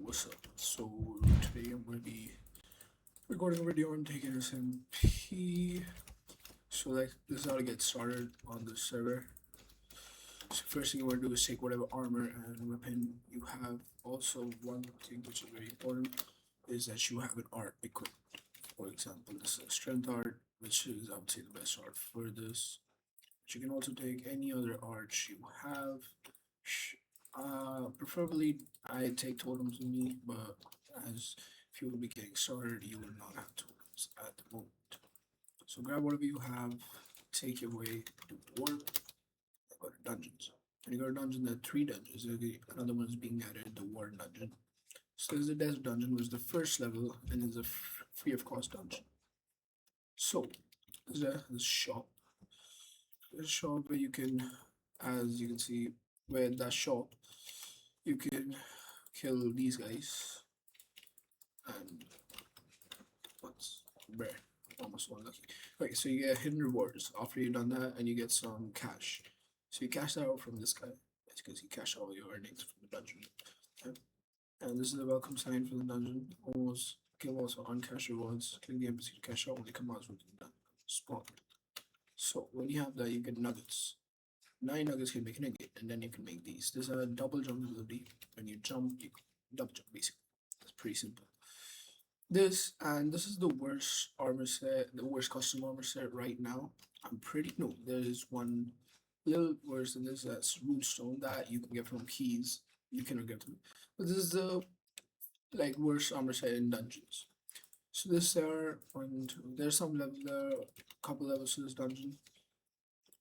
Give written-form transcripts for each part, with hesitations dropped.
What's up? So today I'm going to be recording a video on taking SMP. So this is how to get started on the server. So first thing you want to do is take whatever armor and weapon you have. Also, one thing which is very important is that you have an art equipped. For example, this is a strength art, which is I would say the best art for this. But you can also take any other art you have. Preferably I take totems with me, but as if you will be getting started, you will not have totems at the moment. So grab whatever you have, take your way to warp, and go to dungeons. And you go to dungeon, there are three dungeons. Another one is being added, the warden dungeon. So there's the desert dungeon, which is the first level, and is a free of cost dungeon. So there's a shop. There's a shop where you can, as you can see, where that shop, you can kill these guys and what's rare. Almost one lucky. Okay, so you get hidden rewards after you've done that, and you get some cash. So you cash that out from this guy. That's because you cash all your earnings from the dungeon. Okay. And this is the welcome sign for the dungeon. Almost give also uncashed rewards. Click the NPC to cash out when they come out from the spawn. So when you have that, you get nuggets. 9 nuggets can make a nugget, and then you can make these. There's a double jump ability. When you jump, you double jump basically. It's pretty simple. This is the worst armor set, the worst custom armor set right now. I'm pretty no, there is one little worse than this. That's Runestone that you can get from keys. You cannot get them, but this is the like worst armor set in dungeons. So this are one, two. There's some level, there are a couple levels to this dungeon.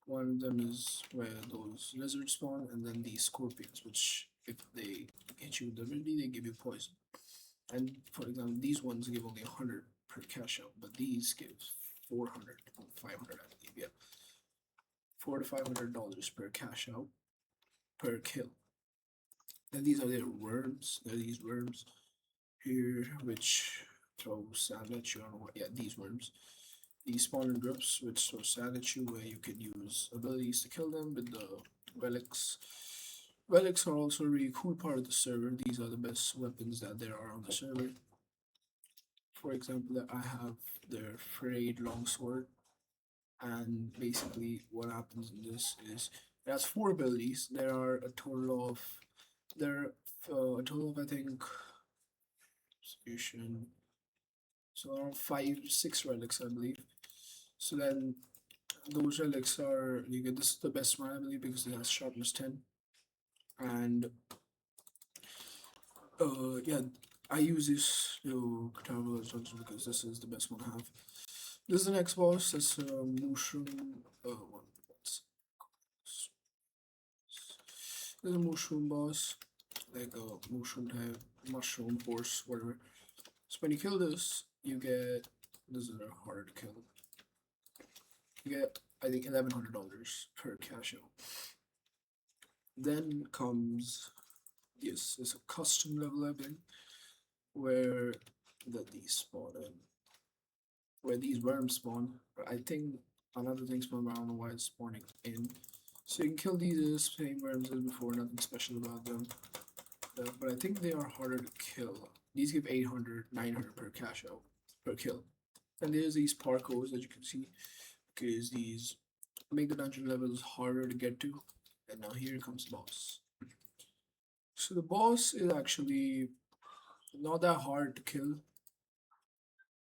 One of them is where those lizards spawn, and then these scorpions, which if they hit you with the ability, they give you poison. And for example, these ones give only 100 per cash out, but these give 400 or 500, I believe, yeah. $400 to $500 per cash out per kill. And these are their worms. They're these worms here, which throw sand at you. I don't know what, yeah, these worms. These spawn in groups, which throw sand at you, where you can use abilities to kill them with the relics. Relics are also a really cool part of the server. These are the best weapons that there are on the server. For example, I have their frayed longsword, and basically what happens in this is it has four abilities. There are a total of I think solution. So around 5, 6 relics, I believe. So then those relics are you get this is the best one I believe because it has sharpness 10, and yeah, I use this to travel as dungeon because this is the best one I have. This is the next boss. That's a mushroom. What's this is a mushroom boss, like a mushroom type, mushroom horse, whatever. So when you kill this, you get this is a harder to kill. You get I think $1,100 per cash out. Then comes yes, it's a custom level I think where these spawn in, where these worms spawn. But I think another thing spawn, but I don't know why it's spawning in. So you can kill these same worms as before, nothing special about them. But I think they are harder to kill. These give 800, 900 per cash out, per kill. And there's these parkours that you can see, because these make the dungeon levels harder to get to. And now here comes the boss. So the boss is actually not that hard to kill.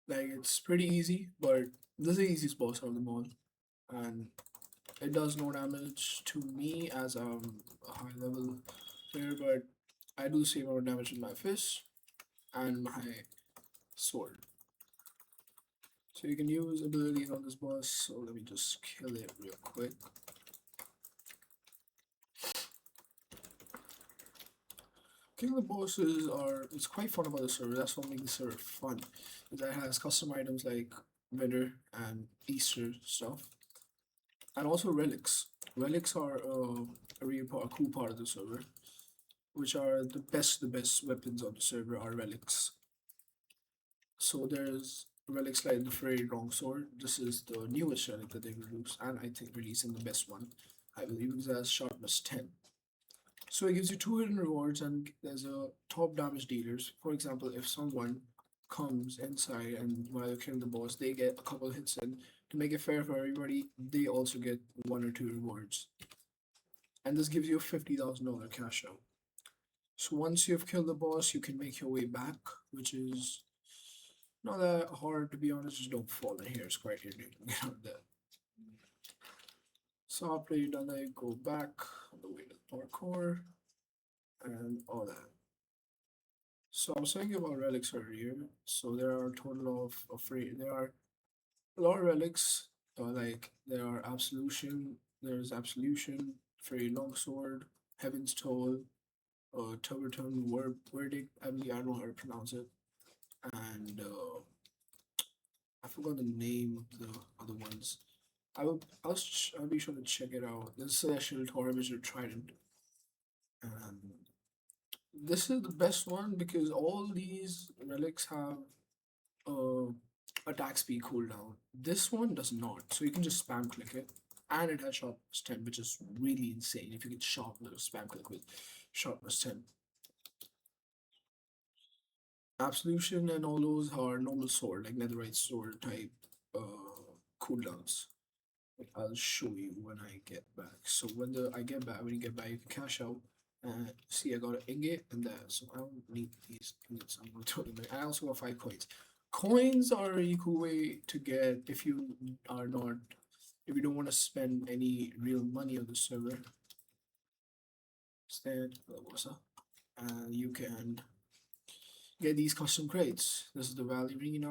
Like it's pretty easy, but this is the easiest boss out of them all. And it does no damage to me as I'm a high level player, but I do save more damage with my fist and my sword. So you can use abilities on this boss, so let me just kill it real quick. Killing the bosses it's quite fun about the server. That's what makes the server fun. Is that it has custom items like winter and Easter stuff. And also relics. Relics are a really a cool part of the server, which are the best weapons on the server are relics. So there's relics like the frayed longsword. This is the newest relic that they released, and I think releasing the best one. I believe it has sharpness 10. So it gives you two hidden rewards, and there's a top damage dealers. For example, if someone comes inside and while you're killing the boss, they get a couple hits in. To make it fair for everybody, they also get one or two rewards. And this gives you a $50,000 cash out. So once you've killed the boss, you can make your way back, which is not that hard to be honest. Just don't fall in here. It's quite easy to get out there. So after you've done that, you go back on the way to the parkour and all that. So I was talking about relics earlier. So there are a total of there are a lot of relics. Like there are absolution. There's absolution, fairy longsword, heaven's toll, Turberton verdict. I don't know how to pronounce it. And I forgot the name of the other ones. I'll be sure to check it out. The Celestial Torrent is your trident, and this is the best one because all these relics have uh, attack speed cooldown. This one does not, so you can just spam click it, and it has sharpness 10, which is really insane. If you get spam click with sharpness 10, absolution and all those are normal sword, like netherite sword type cooldowns. I'll show you when I get back. So when you get back, you can cash out. See, I got an ingot and that, so I don't need these ingots. I'm gonna throw them in. I also got 5 coins. Coins are a really cool way to get are not if you don't want to spend any real money on the server. Instead, you can get these custom crates. This is the Valerie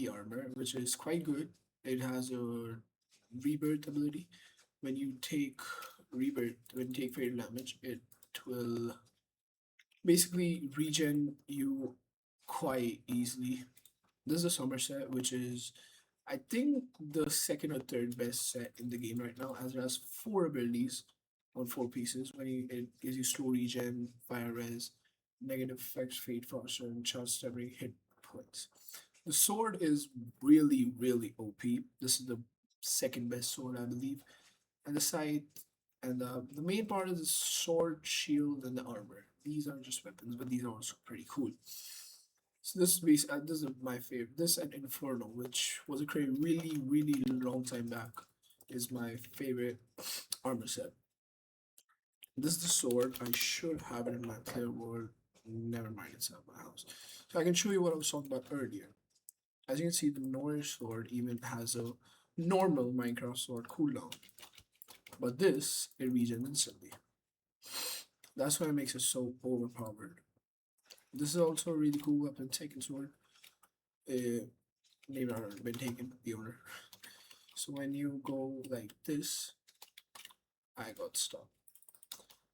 armor, which is quite good. It has a rebirth ability. When you take when you take fatal damage, it will basically regen you quite easily. This is a summer set, which is I think the second or third best set in the game right now, as it has four abilities on 4 pieces. It gives you slow regen, fire res, negative effects, fade faster, and chance every hit points. The sword is really OP. This is the second best sword, I believe. And the scythe and the main part is the sword, shield, and the armor. These are just weapons, but these are also pretty cool. So this is my favorite. This and Inferno, which was a created really long time back, is my favorite armor set. This is the sword. I should have it in my player world. Never mind, it's at my house. So I can show you what I was talking about earlier. As you can see, the Norse sword even has a normal Minecraft sword cooldown. But this, it regens instantly. That's why it makes it so overpowered. This is also a really cool weapon, taken sword. Maybe not been taken, the owner. So when you go like this, I got stuck.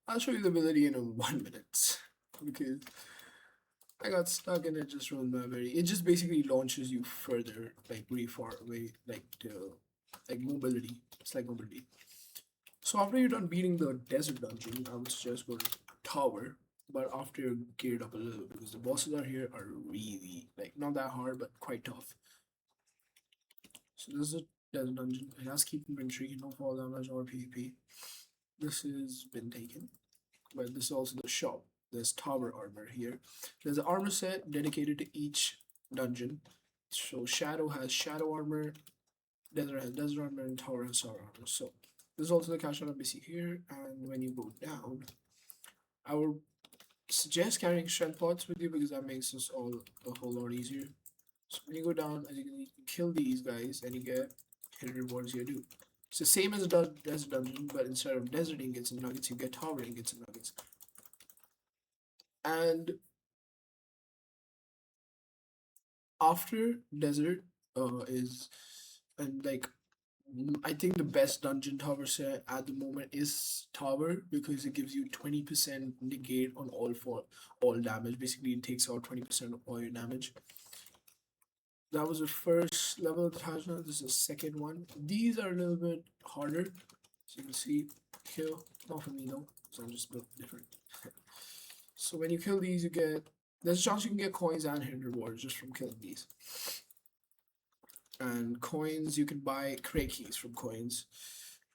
I'll show you the ability in 1 minute because I got stuck and it just ruined my ability. It just basically launches you further, like really far away, like mobility. It's like mobility. So after you're done beating the desert dungeon, I would suggest go to tower. But after you're geared up a little, because the bosses are here are really like not that hard, but quite tough. So this is a desert dungeon. It has keep inventory, no fall damage or PvP. This has been taken, but this is also the shop. There's tower armor here. There's an armor set dedicated to each dungeon. So Shadow has shadow armor, Desert has desert armor, and Tower has tower armor. So this is also the cash out NPC here. And when you go down, I would suggest carrying strength pots with you because that makes this all a whole lot easier. So when you go down, as you can kill these guys and you get hidden rewards here too. It's the same as a desert dungeon, but instead of desert ingots and nuggets, you get tower ingots and nuggets. And after desert is and like I think the best dungeon tower set at the moment is tower because it gives you 20% negate on all damage. Basically, it takes out 20% of all your damage. That was the first level of the Tajna. This is the second one. These are a little bit harder. So you can see, kill. Not for me though, so I'm just built different. So when you kill these, there's a chance you can get coins and hidden rewards just from killing these. And coins, you can buy crate keys from coins.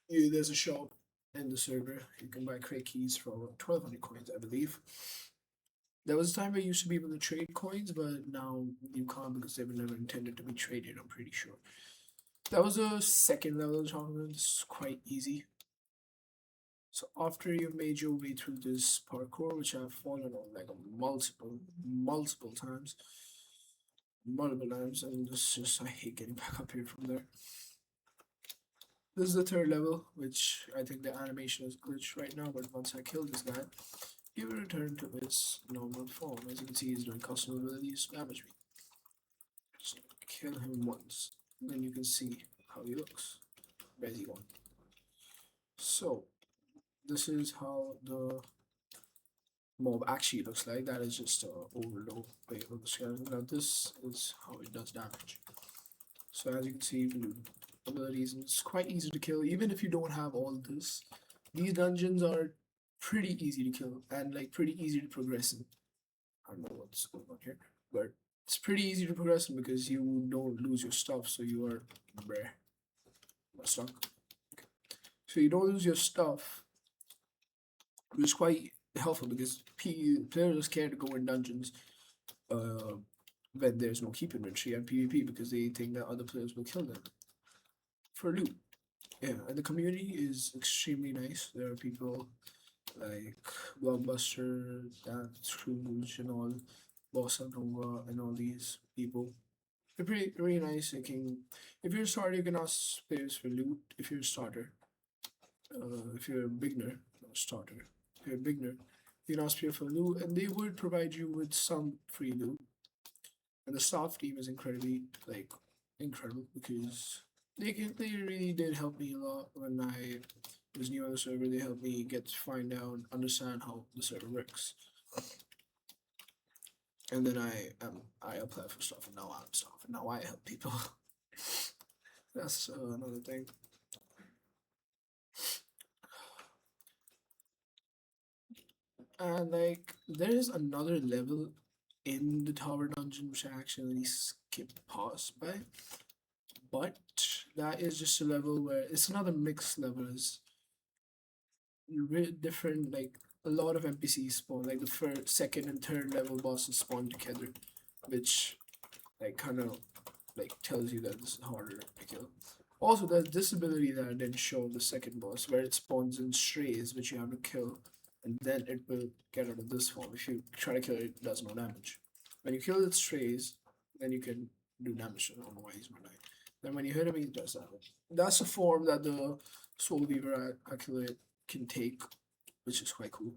There's a shop in the server. You can buy crate keys for 1200 coins, I believe. There was a time where you used to be able to trade coins, but now you can't because they were never intended to be traded, I'm pretty sure. That was a second level tournament. It's quite easy. So after you've made your way through this parkour, which I've fallen on like multiple times, and this just I hate getting back up here from there. This is the third level, which I think the animation is glitched right now, but once I kill this guy, he will return to his normal form. As you can see, he's doing custom abilities to damage me. So kill him once, then you can see how he looks. Where's he going? So this is how the mob actually looks like. That is just a overload way of the skeleton. Now this is how it does damage. So as you can see, you can do abilities, and it's quite easy to kill even if you don't have all this. These dungeons are pretty easy to kill and like pretty easy to progress in. I don't know what's going on here, but it's pretty easy to progress in because you don't lose your stuff, so you are stuck. Okay. So you don't lose your stuff, which is quite helpful because players are scared to go in dungeons when there's no keep inventory and PvP because they think that other players will kill them for loot. Yeah, and the community is extremely nice. There are people like Blockbuster, Dan Scrooge, and all, Bossa Nova, and all these people. They're pretty nice. If you're a starter, you can ask players for loot. If you're a starter, if you're a beginner, not a starter, if you're a beginner, you can ask players for loot, and they would provide you with some free loot. And the staff team is incredible because they really did help me a lot when I was new on the server. They helped me find out, understand how the server works, and then I applied for stuff, and now I'm stuff, and now I help people. That's another thing. And like, there is another level in the tower dungeon which I actually skipped past by, but that is just a level where it's another mixed level. It's different, like a lot of NPCs spawn, like the first, second, and third level bosses spawn together, which like kind of like tells you that this is harder to kill. Also, there's this ability that I didn't show the second boss, where it spawns in strays, which you have to kill, and then it will get out of this form. If you try to kill it, it does no damage. When you kill its strays, then you can do damage. I don't know why he's my knight. Then when you hit him, he does damage. That's the form that the Soul Weaver Accurate can take, which is quite cool.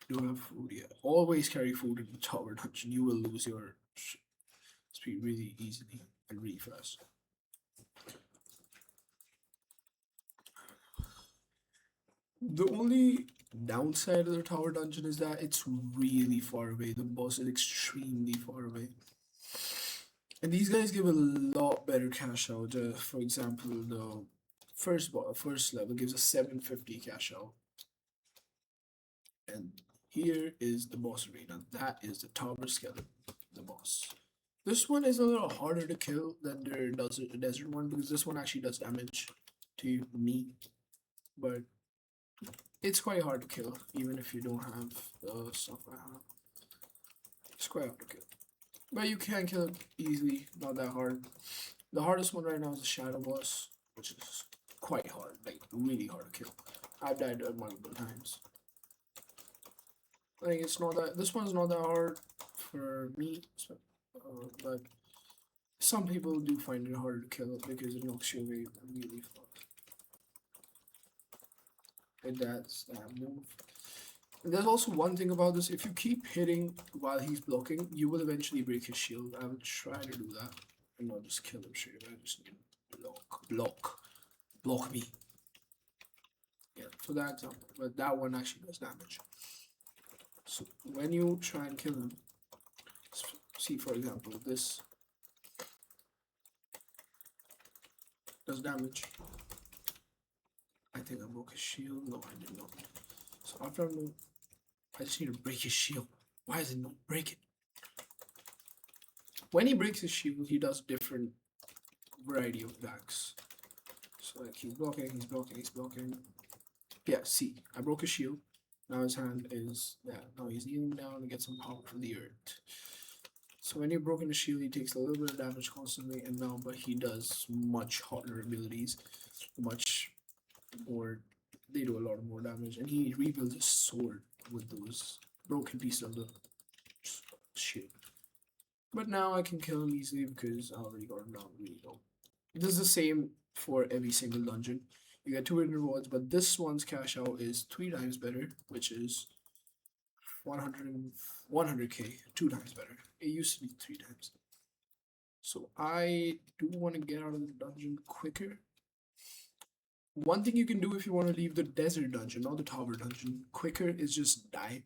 Do have food, yeah. Always carry food in the tower dungeon. You will lose your speed really easily and really fast. The only downside of the tower dungeon is that it's really far away. The boss is extremely far away. And these guys give a lot better cash out. For example, the first level gives a 750 cash out. And here is the boss arena. That is the tower skeleton, the boss. This one is a little harder to kill than the desert one because this one actually does damage to me. But it's quite hard to kill, even if you don't have the stuff I have. It's quite hard to kill. But you can kill it easily, not that hard. The hardest one right now is the shadow boss, which is quite hard, like really hard to kill. I've died multiple times. Like it's not that this one's not that hard for me, but some people do find it harder to kill because it knocks you away really far. And that's that move. And there's also one thing about this: if you keep hitting while he's blocking, you will eventually break his shield. I will try to do that and not just kill him straight away. I just need to block me. Yeah, for that example, but that one actually does damage. So when you try and kill him, see for example, this does damage. I think I broke his shield. No, I did not. So after I just need to break his shield. Why is it not breaking? When he breaks his shield, he does different variety of attacks. So like he's blocking, he's blocking, he's blocking. Yeah, see, I broke his shield. Now his hand is yeah. Now he's kneeling down to get some power from the earth. So when you're broken his shield, he takes a little bit of damage constantly, and now but he does much hotter abilities, much more. They do a lot more damage, and he rebuilds his sword with those broken pieces of the shield. But now I can kill him easily because I already got him down really low. This is the same for every single dungeon. You get 200 rewards, but this one's cash out is 3 times better, which is 100k, 2 times better. It used to be 3 times. So I do want to get out of the dungeon quicker. One thing you can do if you want to leave the desert dungeon, not the tower dungeon, quicker is just die.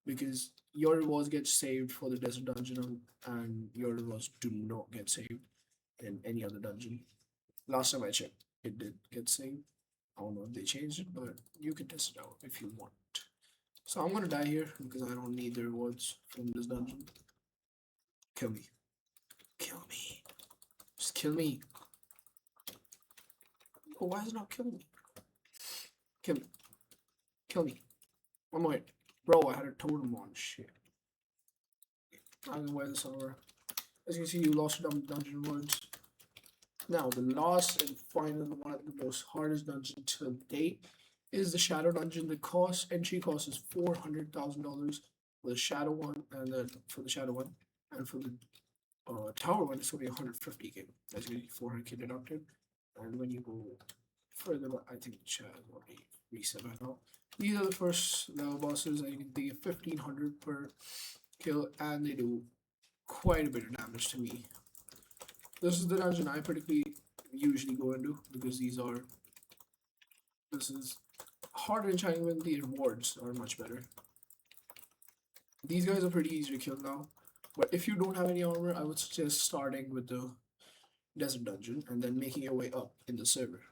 Because your rewards get saved for the desert dungeon and your rewards do not get saved in any other dungeon. Last time I checked, it did get saved. I don't know if they changed it, but you can test it out if you want. So I'm gonna die here because I don't need the rewards from this dungeon. Kill me. Kill me. Just kill me. Oh, why is it not killing me? Kill me. Kill me. One more hit. Bro, I had a totem on. Shit. I'm gonna wear this over. As you can see, you lost your dungeon rewards. Now, the last and final one of the most hardest dungeon to date is the Shadow Dungeon. The entry cost is $400,000 for the Shadow one, and then for the Shadow one, and for the Tower one, it's only 150k. As you can see, 400k deducted. And when you go further, I think the chat is already reset by now. These are the first level bosses, and you can get 1500 per kill, and they do quite a bit of damage to me. This is the dungeon I particularly usually go into because this is harder in China when the rewards are much better. These guys are pretty easy to kill now, but if you don't have any armor, I would suggest starting with the desert dungeon and then making your way up in the server.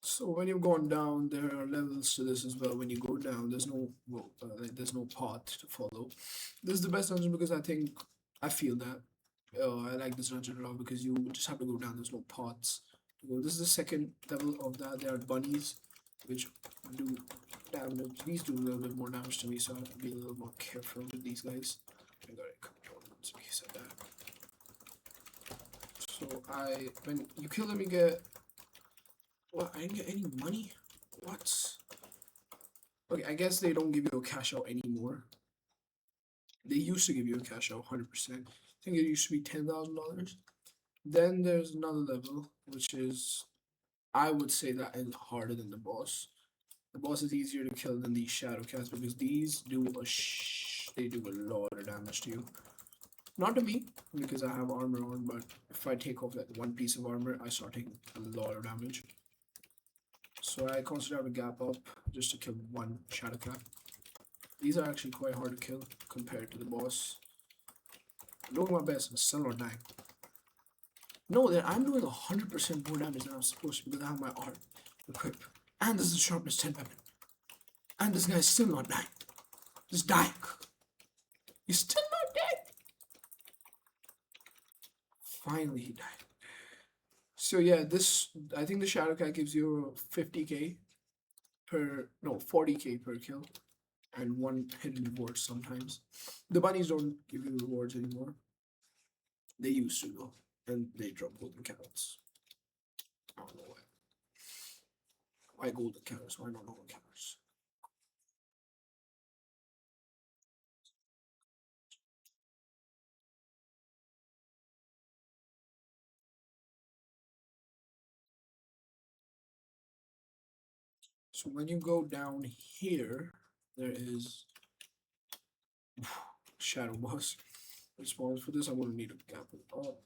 So when you've gone down, there are levels to this as well. When you go down, there's no there's no path to follow. This is the best dungeon because I feel that I like this dungeon a lot because you just have to go down. There's no paths to go. This is the second level of that. There are bunnies which do damage. These do a little bit more damage to me, so I have to be a little more careful with these guys. I got it controlled because of that. So when you kill them, you get. What? I didn't get any money? What? Okay, I guess they don't give you a cash out anymore. They used to give you a cash out 100%. I think it used to be $10,000. Then there's another level, which is, I would say that is harder than the boss. The boss is easier to kill than these shadow cats because these do they do a lot of damage to you. Not to me, because I have armor on, but if I take off that one piece of armor, I start taking a lot of damage. So I constantly have a gap up just to kill one shadow cat. These are actually quite hard to kill compared to the boss. I'm doing my best, I'm still not dying. No, I'm doing 100% more damage than I'm supposed to because I have my art equipped. And this is a sharpness 10 weapon. And this guy's still not dying. Just dying. He's still not dead. Finally he died. So yeah, I think the Shadow Cat gives you 50k per, no, 40k per kill, and one hidden reward sometimes. The bunnies don't give you rewards anymore. They used to though, and they drop golden carrots. I don't know why. Why golden carrots? Why not golden carrots? So when you go down here, there is Shadow Boss. Response for this, I'm gonna need a gap it up.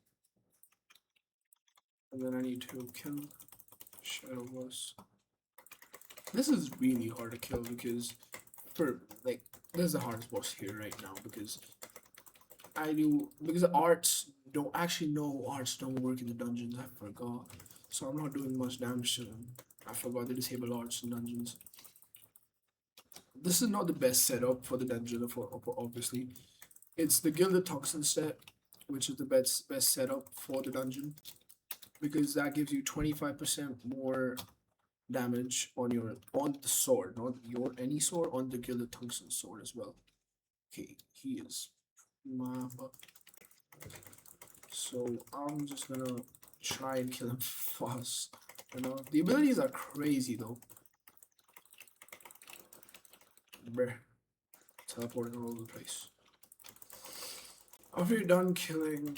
And then I need to kill Shadow Boss. This is really hard to kill because this is the hardest boss here right now because the arts don't actually no arts don't work in the dungeons. I forgot. So I'm not doing much damage to them. I forgot to disable arts in dungeons. This is not the best setup for the dungeon, for obviously. It's the Gilded Toxin set, which is the best setup for the dungeon, because that gives you 25% more damage on the sword, not your any sword, on the Gilded Tungsten sword as well. Okay, he is Mama. So I'm just gonna try and kill him fast. You know, the abilities are crazy though. Bruh. Teleporting all over the place. After you're done killing,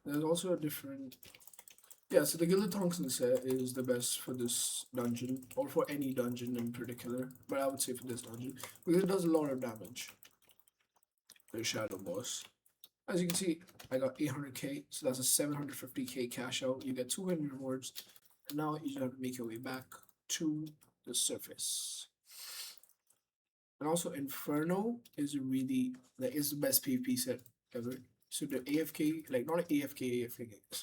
there's also a different. Yeah, so the Gilded Tungsten set is the best for this dungeon, or for any dungeon in particular, but I would say for this dungeon, because it does a lot of damage. The Shadow Boss. As you can see, I got 800k, so that's a 750k cash out. You get 200 rewards, and now you just have to make your way back to the surface. And also, Inferno is really like is the best PvP set ever. So the AFK, like not AFK,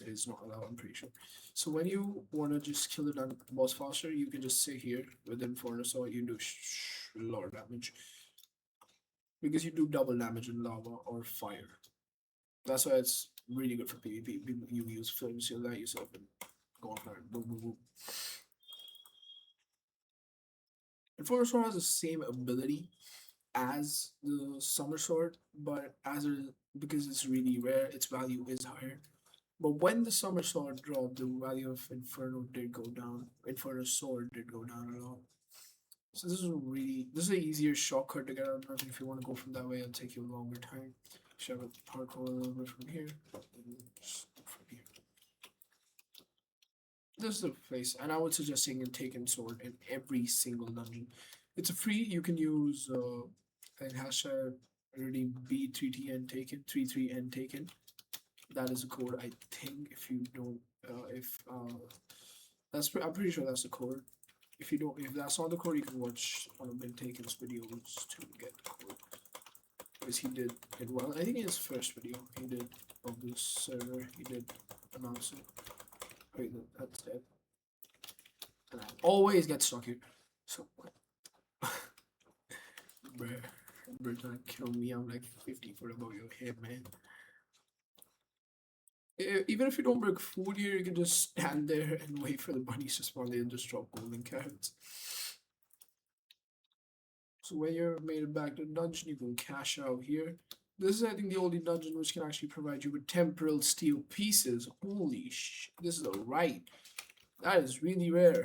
is not allowed. I'm pretty sure. So when you wanna just kill the boss faster, you can just sit here with Inferno, so you do a lot of damage because you do double damage in lava or fire. That's why it's really good for PvP. You use flames, you light yourself and go on fire. Boom, boom, boom. Inferno Sword has the same ability as the Summer Sword, but because it's really rare, its value is higher. But when the Summer Sword dropped, the value of Inferno did go down. Inferno Sword did go down a lot. So this is an easier shortcut to get out of dungeon. If you want to go from that way, it'll take you a longer time. Should have a parkour a little bit from here. From here. This is the place, and I would suggest taking a Taken Sword in every single dungeon. It's a free. You can use and hashtag redeem B3T and Taken 33 and Taken. That is a code. I think if you don't, if I'm pretty sure that's the code. If you don't, if that's not the code, you can watch one of Ben Taken's videos to get the code. Because he did it well. I think in his first video he did of this server, he did announce it. Wait, that's dead. And I always get stuck here. So bruh trying to kill me. I'm like 50 foot above your head, man. Even if you don't break food here, you can just stand there and wait for the bunnies to spawn. They'll just drop golden carrots. So when you're made it back to the dungeon, you can cash out here. This is, I think, the only dungeon which can actually provide you with temporal steel pieces. Holy sh! This is a right. That is really rare.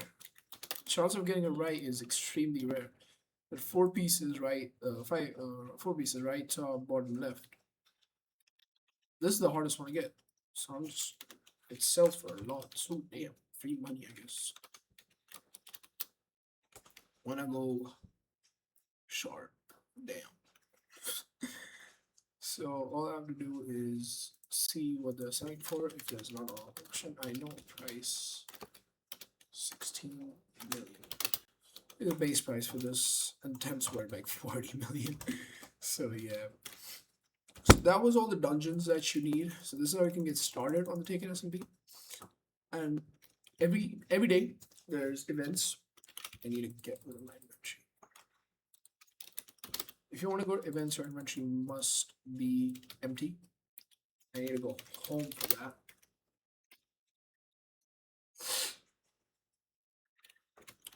Chance of getting a right is extremely rare. But 4 pieces right, 4 pieces right, top, bottom, left. This is the hardest one to get. So I'm just, it sells for a lot. So damn, free money, I guess. Wanna go short? Damn. So all I have to do is see what they're selling for. If there's not an option, I know price 16 million. The base price for this attempts were like 40 million. So yeah. So that was all the dungeons that you need. So this is how you can get started on the Taken SMP. And every day there's events. I need to get rid of my inventory. If you want to go to events, your inventory must be empty. I need to go home for that.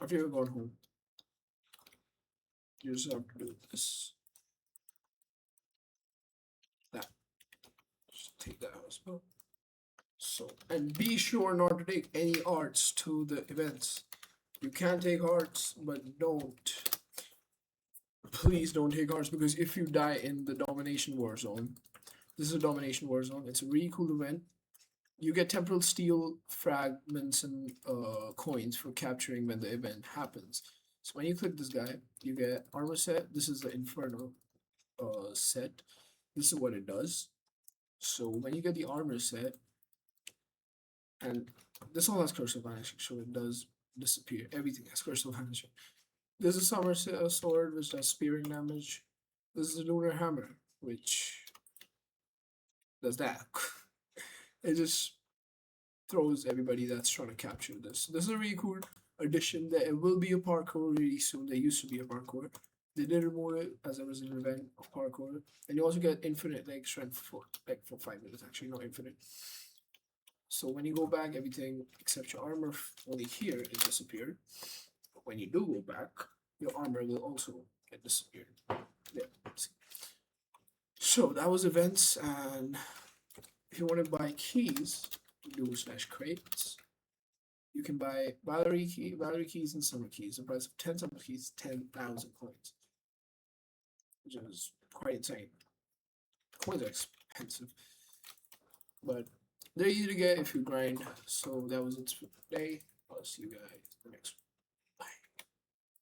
After you've gone home, you just have to do this. That. Just take that as well. So, and be sure not to take any arts to the events. You can take arts, but don't. Please don't take arts, because if you die in the Domination War Zone, this is a Domination War Zone. It's a really cool event. You get temporal steel fragments and coins for capturing when the event happens. So when you click this guy, you get armor set. This is the Inferno set. This is what it does. So when you get the armor set, and this all has Curse of Vanishing, so it does disappear. Everything has Curse of Vanishing. This is Summer Sword, which does spearing damage. This is a Lunar Hammer, which does that. It just throws everybody that's trying to capture this. This is a really cool addition. There will be a parkour really soon. There used to be a parkour. They did remove it as there was an event of parkour, and you also get infinite leg strength for 5 minutes. Actually, not infinite. So when you go back, everything except your armor only here is disappeared. But when you do go back, your armor will also get disappeared. Yeah. So that was events, and if you want to buy keys, do slash crates. You can buy Valerie keys and summer keys. The price of 10 summer keys, 10,000 coins, which is quite insane. Coins are expensive, but they're easy to get if you grind. So that was it for today. I'll see you guys in the next one.